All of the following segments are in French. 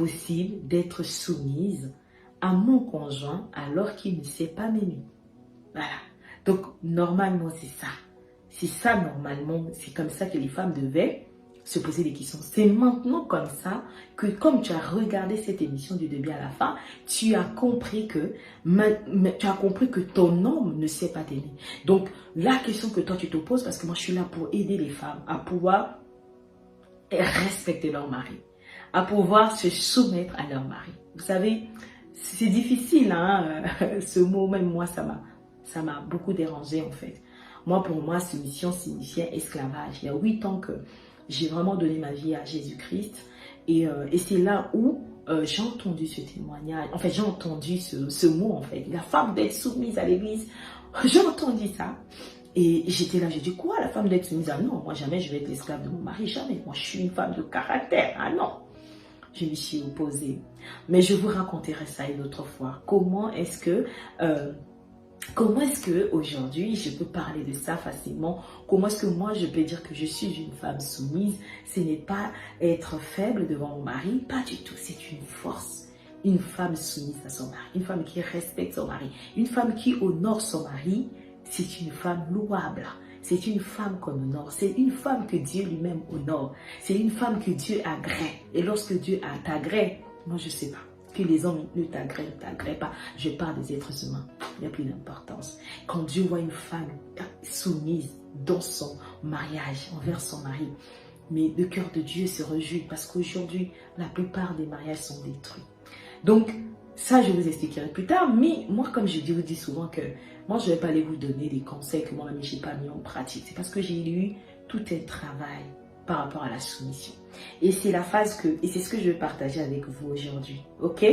possible d'être soumise à mon conjoint alors qu'il ne sait pas m'aimer? Voilà. Donc, normalement, c'est ça. C'est ça, normalement. C'est comme ça que les femmes devaient se poser des questions. C'est maintenant comme ça que, comme tu as regardé cette émission du début à la fin, tu as compris que ton homme ne sait pas t'aimer. Donc, la question que toi, tu te poses, parce que moi, je suis là pour aider les femmes à pouvoir respecter leur mari, à pouvoir se soumettre à leur mari. Vous savez, c'est difficile, hein, ce mot, même moi, ça m'a beaucoup dérangé en fait. Moi, pour moi, soumission signifiait esclavage. Il y a 8 ans que j'ai vraiment donné ma vie à Jésus-Christ. Et c'est là où j'ai entendu ce témoignage. En fait, j'ai entendu ce mot, en fait. La femme d'être soumise à l'église. J'ai entendu ça. Et j'étais là, j'ai dit, quoi, la femme d'être soumise? Ah non, moi jamais je vais être l'esclave de mon mari, jamais. Moi, je suis une femme de caractère. Ah non. Je me suis opposée. Mais je vous raconterai ça une autre fois. Comment est-ce que aujourd'hui je peux parler de ça facilement? Comment est-ce que moi je peux dire que je suis une femme soumise? Ce n'est pas être faible devant mon mari, pas du tout, c'est une force. Une femme soumise à son mari, une femme qui respecte son mari, une femme qui honore son mari, c'est une femme louable. C'est une femme qu'on honore, c'est une femme que Dieu lui-même honore, c'est une femme que Dieu agrée. Et lorsque Dieu t'agrée, moi je ne sais pas, que les hommes ne t'agréent pas, je parle des êtres humains, il n'y a plus d'importance. Quand Dieu voit une femme soumise dans son mariage, envers son mari, mais le cœur de Dieu se réjouit parce qu'aujourd'hui, la plupart des mariages sont détruits. Donc, ça, je vous expliquerai plus tard, mais moi, comme je vous dis souvent que moi, je ne vais pas aller vous donner des conseils que moi-même, je n'ai pas mis en pratique. C'est parce que j'ai eu tout un travail par rapport à la soumission. Et c'est c'est ce que je vais partager avec vous aujourd'hui, ok?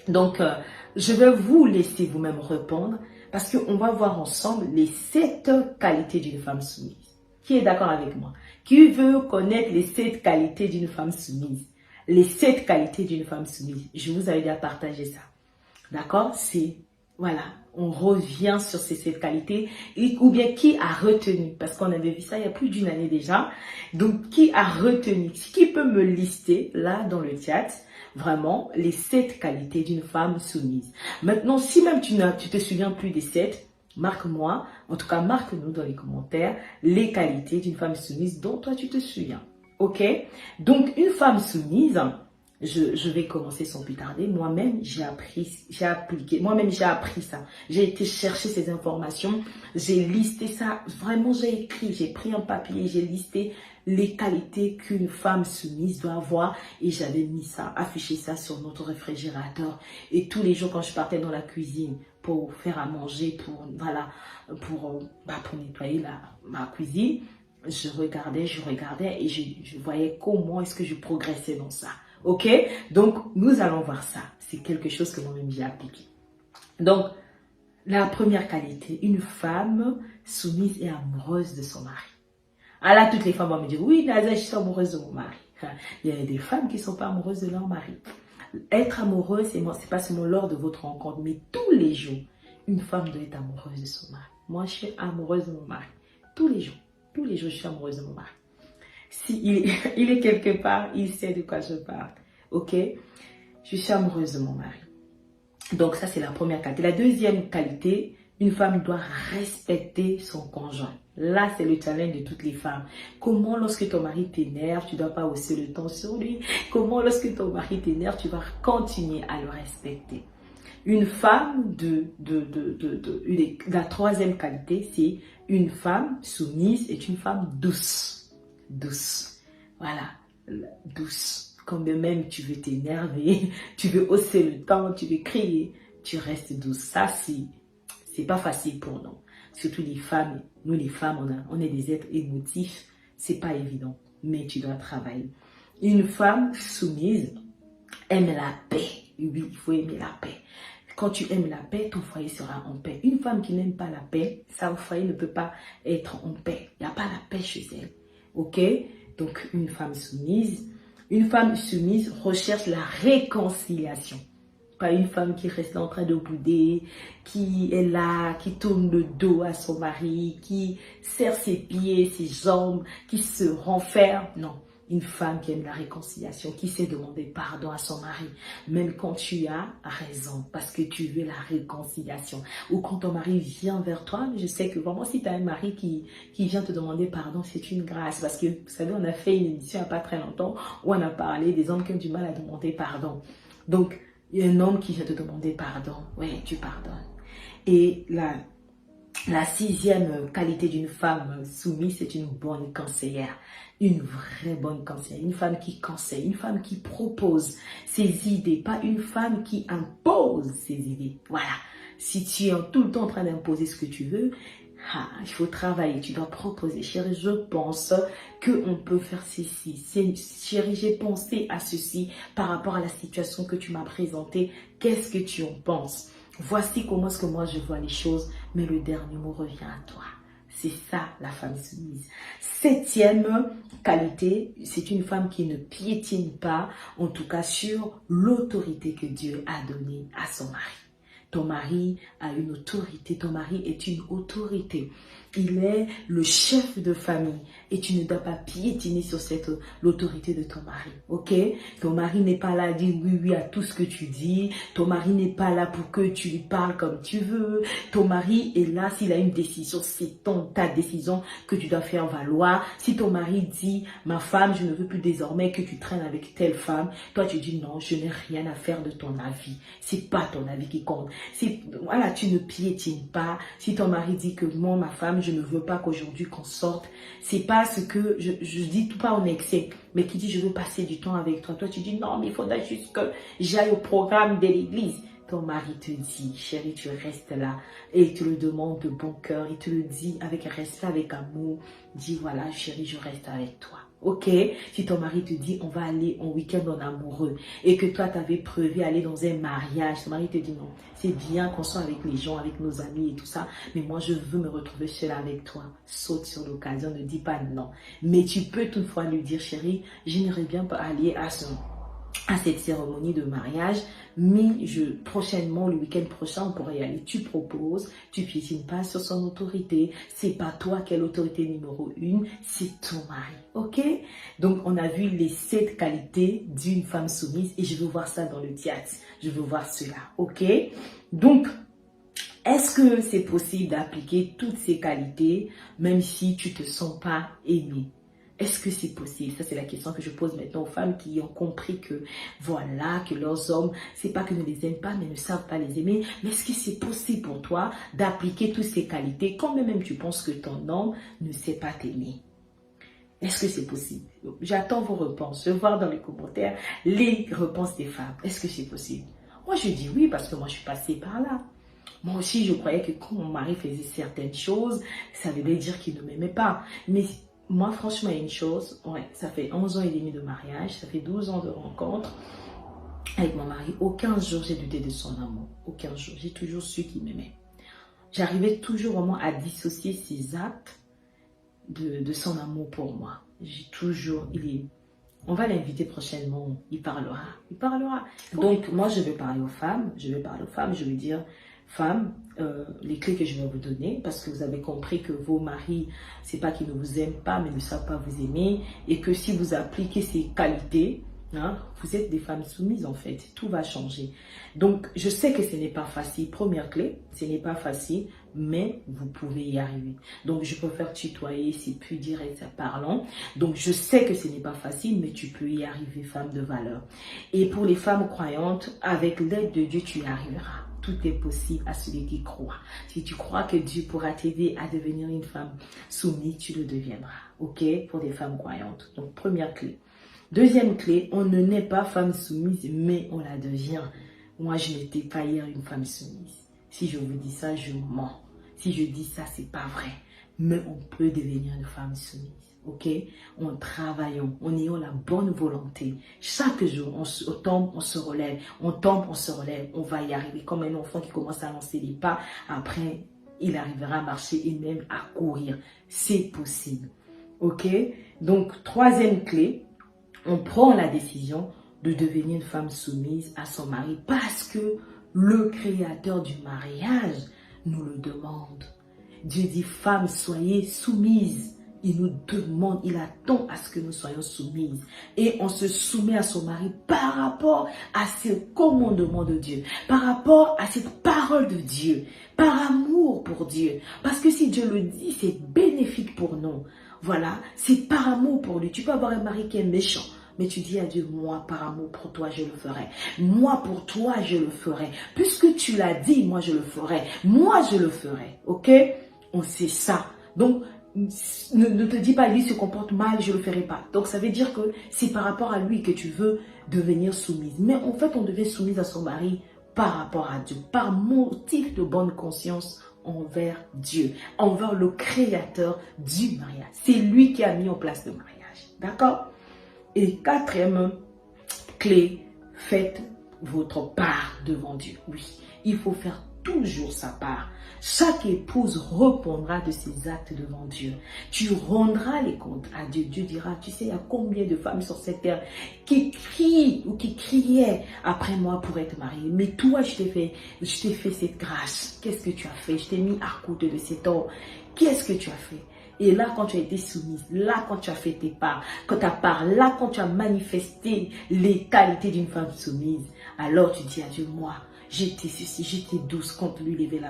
Donc, je vais vous laisser vous-même répondre parce qu'on va voir ensemble les 7 qualités d'une femme soumise. Qui est d'accord avec moi? Qui veut connaître les 7 qualités d'une femme soumise? Les 7 qualités d'une femme soumise. Je vous avais déjà partagé ça. D'accord? Voilà, on revient sur ces 7 qualités. Ou bien qui a retenu? Parce qu'on avait vu ça il y a plus d'1 année déjà. Donc, qui a retenu? Qui peut me lister là dans le chat vraiment les 7 qualités d'une femme soumise? Maintenant, si même tu te souviens plus des 7, marque-moi, en tout cas marque-nous dans les commentaires les qualités d'une femme soumise dont toi tu te souviens. Ok? Donc, une femme soumise, je vais commencer sans plus tarder. Moi-même, j'ai appris ça. J'ai été chercher ces informations, j'ai listé ça. Vraiment, j'ai écrit, j'ai pris un papier, j'ai listé les qualités qu'une femme soumise doit avoir. Et j'avais mis ça, affiché ça sur notre réfrigérateur. Et tous les jours, quand je partais dans la cuisine pour faire à manger, pour nettoyer ma cuisine, je regardais et je voyais comment est-ce que je progressais dans ça. Ok? Donc, nous allons voir ça. C'est quelque chose que moi-même j'ai appliqué. Donc, la première qualité, une femme soumise et amoureuse de son mari. Ah là, toutes les femmes vont me dire, oui, Naza, je suis amoureuse de mon mari. Il y a des femmes qui ne sont pas amoureuses de leur mari. Être amoureuse, c'est pas seulement lors de votre rencontre, mais tous les jours, une femme doit être amoureuse de son mari. Moi, je suis amoureuse de mon mari. Tous les jours, je suis amoureuse de mon mari. S'il est quelque part, il sait de quoi je parle. Ok? Je suis amoureuse de mon mari. Donc ça, c'est la première qualité. La deuxième qualité, une femme doit respecter son conjoint. Là, c'est le challenge de toutes les femmes. Comment, lorsque ton mari t'énerve, tu ne dois pas hausser le ton sur lui? Comment, lorsque ton mari t'énerve, tu vas continuer à le respecter? Une femme la troisième qualité, c'est une femme soumise est une femme douce. Douce. Voilà. Douce. Quand même tu veux t'énerver, tu veux hausser le ton, tu veux crier, tu restes douce. Ça, c'est pas facile pour nous. Surtout les femmes. Nous, les femmes, on est des êtres émotifs. C'est pas évident. Mais tu dois travailler. Une femme soumise aime la paix. Oui, il faut aimer la paix. Quand tu aimes la paix, ton foyer sera en paix. Une femme qui n'aime pas la paix, son foyer ne peut pas être en paix. Il n'y a pas la paix chez elle. Ok? Donc, une femme soumise recherche la réconciliation. Pas une femme qui reste en train de bouder, qui est là, qui tourne le dos à son mari, qui serre ses pieds, ses jambes, qui se renferme. Non. Une femme qui aime la réconciliation, qui sait demander pardon à son mari, même quand tu as raison, parce que tu veux la réconciliation. Ou quand ton mari vient vers toi, je sais que vraiment si tu as un mari qui vient te demander pardon, c'est une grâce. Parce que, vous savez, on a fait une émission il n'y a pas très longtemps où on a parlé des hommes qui ont du mal à demander pardon. Donc, il y a un homme qui vient te demander pardon, ouais, tu pardonnes. Et la sixième qualité d'une femme soumise, c'est une bonne conseillère. Une vraie bonne conseillère. Une femme qui conseille, une femme qui propose ses idées, pas une femme qui impose ses idées. Voilà. Si tu es tout le temps en train d'imposer ce que tu veux, il faut travailler, tu dois proposer. Chérie, je pense qu'on peut faire ceci. Chérie, j'ai pensé à ceci par rapport à la situation que tu m'as présentée. Qu'est-ce que tu en penses? Voici comment est-ce que moi je vois les choses, mais le dernier mot revient à toi. C'est ça la femme soumise. Septième qualité, c'est une femme qui ne piétine pas, en tout cas sur l'autorité que Dieu a donnée à son mari. Ton mari a une autorité, ton mari est une autorité. Il est le chef de famille et tu ne dois pas piétiner sur l'autorité de ton mari, ok? Ton mari n'est pas là à dire oui à tout ce que tu dis. Ton mari n'est pas là pour que tu lui parles comme tu veux. Ton mari est là s'il a une décision, c'est ta décision que tu dois faire valoir. Si ton mari dit, ma femme, je ne veux plus désormais que tu traînes avec telle femme, toi tu dis non, je n'ai rien à faire de ton avis. C'est pas ton avis qui compte. Voilà, tu ne piétines pas. Si ton mari dit que moi, ma femme, je ne veux pas qu'aujourd'hui qu'on sorte, c'est pas ce que je dis tout pas en excès, mais qui dit je veux passer du temps avec toi. Toi, tu dis non, mais il faudrait juste que j'aille au programme de l'église. Ton mari te dit, chérie, tu restes là et tu le demandes de bon cœur. Il te le dit avec respect, avec amour. Dis voilà, chérie, je reste avec toi. Ok, si ton mari te dit on va aller en week-end en amoureux et que toi tu avais prévu aller dans un mariage, ton mari te dit non, c'est bien qu'on soit avec les gens, avec nos amis et tout ça, mais moi je veux me retrouver seule avec toi. Saute sur l'occasion, ne dis pas non. Mais tu peux toutefois lui dire chérie, j'aimerais bien aller à cette cérémonie de mariage, mais prochainement, le week-end prochain, on pourrait y aller. Tu proposes, tu piétines pas sur son autorité. C'est pas toi qui es l'autorité numéro 1, c'est ton mari. Ok? Donc, on a vu les 7 qualités d'une femme soumise et je veux voir ça dans le théâtre. Je veux voir cela. Ok? Donc, est-ce que c'est possible d'appliquer toutes ces qualités même si tu te sens pas aimé? Est-ce que c'est possible? Ça, c'est la question que je pose maintenant aux femmes qui ont compris que, voilà, que leurs hommes, c'est pas qu'ils ne les aiment pas, mais ne savent pas les aimer. Mais est-ce que c'est possible pour toi d'appliquer toutes ces qualités quand même tu penses que ton homme ne sait pas t'aimer? Est-ce que c'est possible? J'attends vos réponses. Je vais voir dans les commentaires les réponses des femmes. Est-ce que c'est possible? Moi, je dis oui parce que moi, je suis passée par là. Moi aussi, je croyais que quand mon mari faisait certaines choses, ça voulait dire qu'il ne m'aimait pas. Mais moi, franchement, il y a une chose, ouais, ça fait 11 ans et demi de mariage, ça fait 12 ans de rencontre avec mon mari. Aucun jour, j'ai douté de son amour. Aucun jour. J'ai toujours su qu'il m'aimait. J'arrivais toujours vraiment à dissocier ses actes de son amour pour moi. J'ai toujours, on va l'inviter prochainement, il parlera. Il parlera. Donc, moi, je vais parler aux femmes. Je vais dire, femmes, les clés que je vais vous donner, parce que vous avez compris que vos maris, c'est pas qu'ils ne vous aiment pas, mais ne savent pas vous aimer, et que si vous appliquez ces qualités, hein, vous êtes des femmes soumises en fait, tout va changer. Donc, je sais que ce n'est pas facile. Première clé, ce n'est pas facile, mais vous pouvez y arriver. Donc, je préfère tutoyer, c'est plus direct, parlant. Donc, je sais que ce n'est pas facile, mais tu peux y arriver, femme de valeur. Et pour les femmes croyantes, avec l'aide de Dieu, tu y arriveras. Tout est possible à celui qui croit. Si tu crois que Dieu pourra t'aider à devenir une femme soumise, tu le deviendras. Ok? Pour des femmes croyantes. Donc, première clé. Deuxième clé, on ne naît pas femme soumise, mais on la devient. Moi, je n'étais pas hier une femme soumise. Si je vous dis ça, je mens. Si je dis ça, c'est pas vrai. Mais on peut devenir une femme soumise. Ok? En travaillant, en ayant la bonne volonté. Chaque jour, on tombe, on se relève. On tombe, on se relève. On va y arriver. Comme un enfant qui commence à lancer les pas. Après, il arrivera à marcher et même à courir. C'est possible. Ok? Donc, troisième clé, on prend la décision de devenir une femme soumise à son mari parce que le créateur du mariage nous le demande. Dieu dit, femmes, soyez soumises. il nous demande, il attend à ce que nous soyons soumises. Et on se soumet à son mari par rapport à ce commandement de Dieu, par rapport à cette parole de Dieu, par amour pour Dieu. Parce que si Dieu le dit, c'est bénéfique pour nous. Voilà, c'est par amour pour lui. Tu peux avoir un mari qui est méchant, mais tu dis à Dieu, moi, par amour pour toi, je le ferai. Moi, pour toi, je le ferai. Puisque tu l'as dit, moi, je le ferai. Moi, je le ferai. Ok? On sait ça. Donc, ne te dis pas, lui se comporte mal, je ne le ferai pas. Donc, ça veut dire que c'est par rapport à lui que tu veux devenir soumise. Mais en fait, on devient soumise à son mari par rapport à Dieu, par motif de bonne conscience envers Dieu, envers le créateur du mariage. C'est lui qui a mis en place le mariage. D'accord? Et quatrième clé, faites votre part devant Dieu. Oui, il faut faire toujours sa part. Chaque épouse répondra de ses actes devant Dieu. Tu rendras les comptes à Dieu. Dieu dira, tu sais, il y a combien de femmes sur cette terre qui crient ou qui criaient après moi pour être mariée. Mais toi, je t'ai fait cette grâce. Qu'est-ce que tu as fait? Je t'ai mis à côté de cet homme. Qu'est-ce que tu as fait? Et là, quand tu as été soumise, là, quand tu as fait tes parts, là, quand tu as manifesté les qualités d'une femme soumise, alors tu dis à Dieu, moi, j'étais ceci, j'étais douce quand lui levait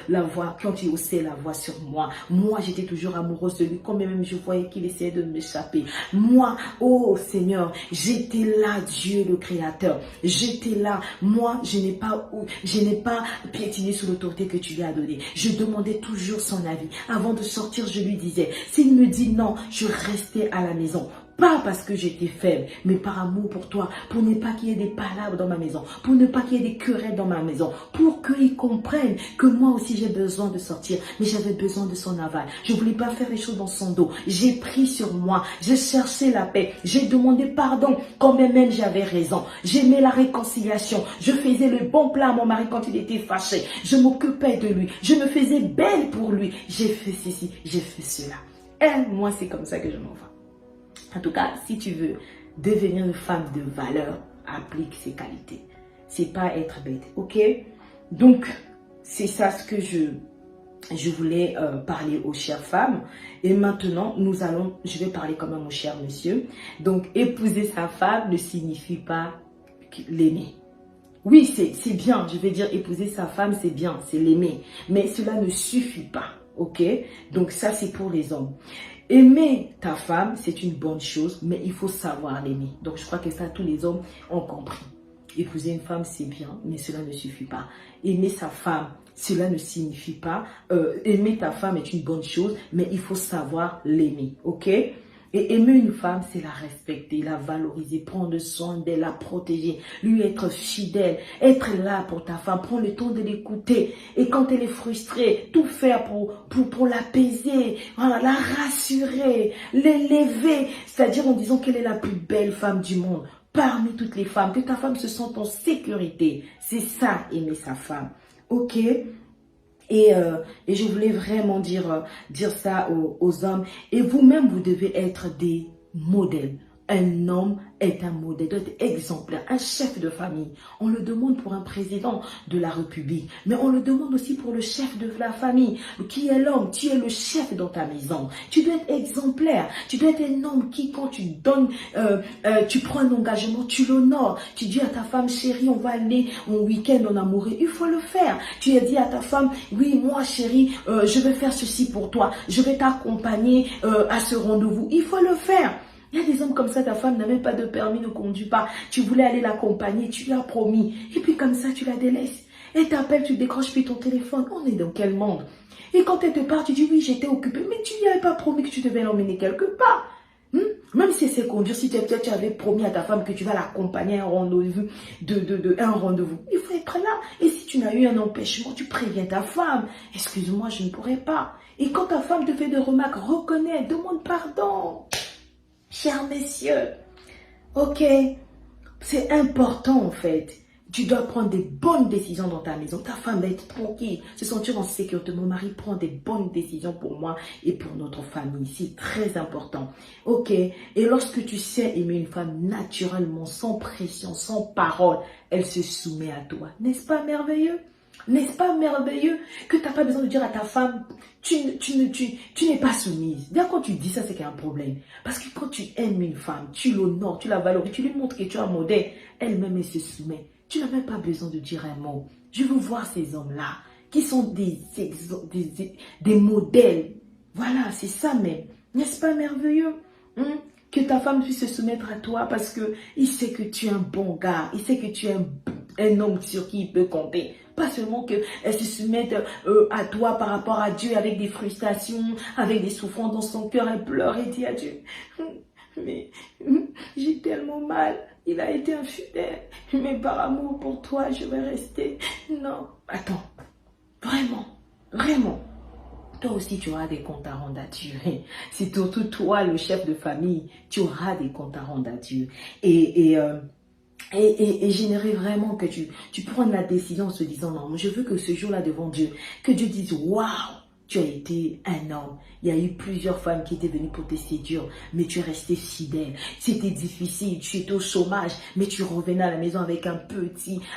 la voix, quand il haussait la voix sur moi. Moi, j'étais toujours amoureuse de lui, quand même je voyais qu'il essayait de m'échapper. Moi, oh Seigneur, j'étais là, Dieu le Créateur. J'étais là. Moi, je n'ai pas piétiné sous l'autorité que tu lui as donnée. Je demandais toujours son avis. Avant de sortir, je lui disais, s'il me dit non, je restais à la maison. Pas parce que j'étais faible, mais par amour pour toi, pour ne pas qu'il y ait des palabres dans ma maison, pour ne pas qu'il y ait des querelles dans ma maison, pour qu'ils comprennent que moi aussi j'ai besoin de sortir, mais j'avais besoin de son aval. Je ne voulais pas faire les choses dans son dos. J'ai pris sur moi, j'ai cherché la paix, j'ai demandé pardon quand même j'avais raison. J'aimais la réconciliation, je faisais le bon plat à mon mari quand il était fâché, je m'occupais de lui, je me faisais belle pour lui. J'ai fait ceci, j'ai fait cela. Et moi, c'est comme ça que je m'en vais. En tout cas, si tu veux devenir une femme de valeur, applique ces qualités. C'est pas être bête, ok? Donc, c'est ça ce que je voulais parler aux chères femmes. Et maintenant, je vais parler quand même aux chers monsieur. Donc, épouser sa femme ne signifie pas l'aimer. Oui, c'est bien, je vais dire épouser sa femme, c'est bien, c'est l'aimer. Mais cela ne suffit pas, ok? Donc, ça, c'est pour les hommes. Aimer ta femme, c'est une bonne chose, mais il faut savoir l'aimer. Donc, je crois que ça, tous les hommes ont compris. Épouser une femme, c'est bien, mais cela ne suffit pas. Aimer sa femme, cela ne signifie pas... aimer ta femme est une bonne chose, mais il faut savoir l'aimer, ok? Et aimer une femme, c'est la respecter, la valoriser, prendre soin d'elle, la protéger, lui être fidèle, être là pour ta femme, prendre le temps de l'écouter. Et quand elle est frustrée, tout faire pour l'apaiser, voilà, la rassurer, l'élever, c'est-à-dire en disant qu'elle est la plus belle femme du monde, parmi toutes les femmes, que ta femme se sente en sécurité. C'est ça, aimer sa femme. Ok? Et je voulais vraiment dire ça aux hommes. Et vous-même, vous devez être des modèles. Un homme est un modèle, doit être exemplaire, un chef de famille. On le demande pour un président de la République, mais on le demande aussi pour le chef de la famille. Qui est l'homme? Tu es le chef dans ta maison. Tu dois être exemplaire. Tu dois être un homme qui, quand tu donnes, tu prends un engagement, tu l'honores. Tu dis à ta femme, chérie, on va aller en week-end en amoureux. Il faut le faire. Tu as dit à ta femme, oui, moi, chérie, je vais faire ceci pour toi. Je vais t'accompagner à ce rendez-vous. Il faut le faire. Il y a des hommes comme ça, ta femme n'avait pas de permis, ne conduit pas. Tu voulais aller l'accompagner, tu lui as promis. Et puis comme ça, tu la délaisses. Elle t'appelle, tu décroches puis ton téléphone. On est dans quel monde? Et quand elle te part, tu dis oui, j'étais occupée. Mais tu lui avais pas promis que tu devais l'emmener quelque part. Même si c'est conduire, si tu avais promis à ta femme que tu vas l'accompagner à un rendez-vous, un rendez-vous, il faut être là. Et si tu n'as eu un empêchement, tu préviens ta femme. Excuse-moi, je ne pourrais pas. Et quand ta femme te fait des remarques, reconnais, demande pardon. Chers messieurs, ok, c'est important en fait. Tu dois prendre des bonnes décisions dans ta maison. Ta femme va être tranquille, se sentir en sécurité. Mon mari prend des bonnes décisions pour moi et pour notre famille. C'est très important. Ok, et lorsque tu sais aimer une femme naturellement, sans pression, sans parole, elle se soumet à toi. N'est-ce pas merveilleux? N'est-ce pas merveilleux que tu n'as pas besoin de dire à ta femme, tu n'es pas soumise. Bien quand tu dis ça, c'est qu'il y a un problème. Parce que quand tu aimes une femme, tu l'honores, tu la valorises, tu lui montres que tu es un modèle, elle-même, elle se soumet. Tu n'as même pas besoin de dire un mot. Je veux voir ces hommes-là, qui sont des modèles. Voilà, c'est ça même. N'est-ce pas merveilleux? Que ta femme puisse se soumettre à toi parce que il sait que tu es un bon gars, il sait que tu es un homme sur qui il peut compter. Pas seulement qu'elle se soumette à toi par rapport à Dieu avec des frustrations, avec des souffrances dans son cœur, elle pleure et dit à Dieu, mais j'ai tellement mal, il a été infidèle, mais par amour pour toi, je vais rester. Non, attends, vraiment, vraiment. Toi aussi, tu auras des comptes à rendre à Dieu. C'est surtout toi, le chef de famille, tu auras des comptes à rendre à Dieu. Et j'aimerais vraiment que tu prennes la décision en se disant, non, je veux que ce jour-là devant Dieu, que Dieu dise, waouh, tu as été un homme. Il y a eu plusieurs femmes qui étaient venues pour te séduire, mais tu es resté fidèle. C'était difficile, tu étais au chômage, mais tu revenais à la maison avec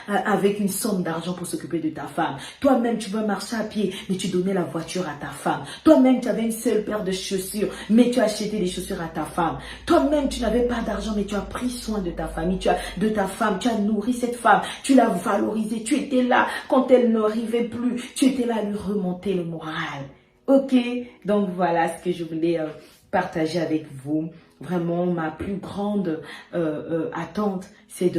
avec une somme d'argent pour s'occuper de ta femme. Toi-même, tu veux marcher à pied, mais tu donnais la voiture à ta femme. Toi-même, tu avais une seule paire de chaussures, mais tu as acheté des chaussures à ta femme. Toi-même, tu n'avais pas d'argent, mais tu as pris soin de ta famille, de ta femme, tu as nourri cette femme, tu l'as valorisée, tu étais là quand elle n'arrivait plus, tu étais là à lui remonter le moral. Ok, donc voilà ce que je voulais partager avec vous. Vraiment, ma plus grande attente, c'est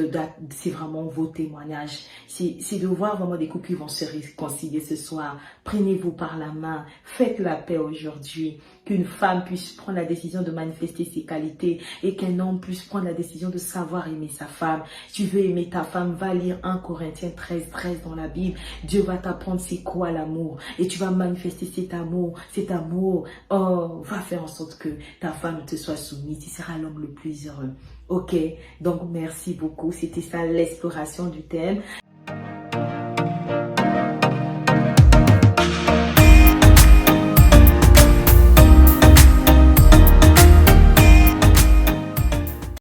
vraiment vos témoignages. C'est de voir vraiment des couples qui vont se réconcilier ce soir. Prenez-vous par la main, faites la paix aujourd'hui. Qu'une femme puisse prendre la décision de manifester ses qualités et qu'un homme puisse prendre la décision de savoir aimer sa femme. Si tu veux aimer ta femme, va lire 1 Corinthiens 13 dans la Bible. Dieu va t'apprendre c'est quoi l'amour et tu vas manifester cet amour. Cet amour, va faire en sorte que ta femme te soit soumise. Tu seras l'homme le plus heureux. Ok, donc merci beaucoup. C'était ça l'exploration du thème.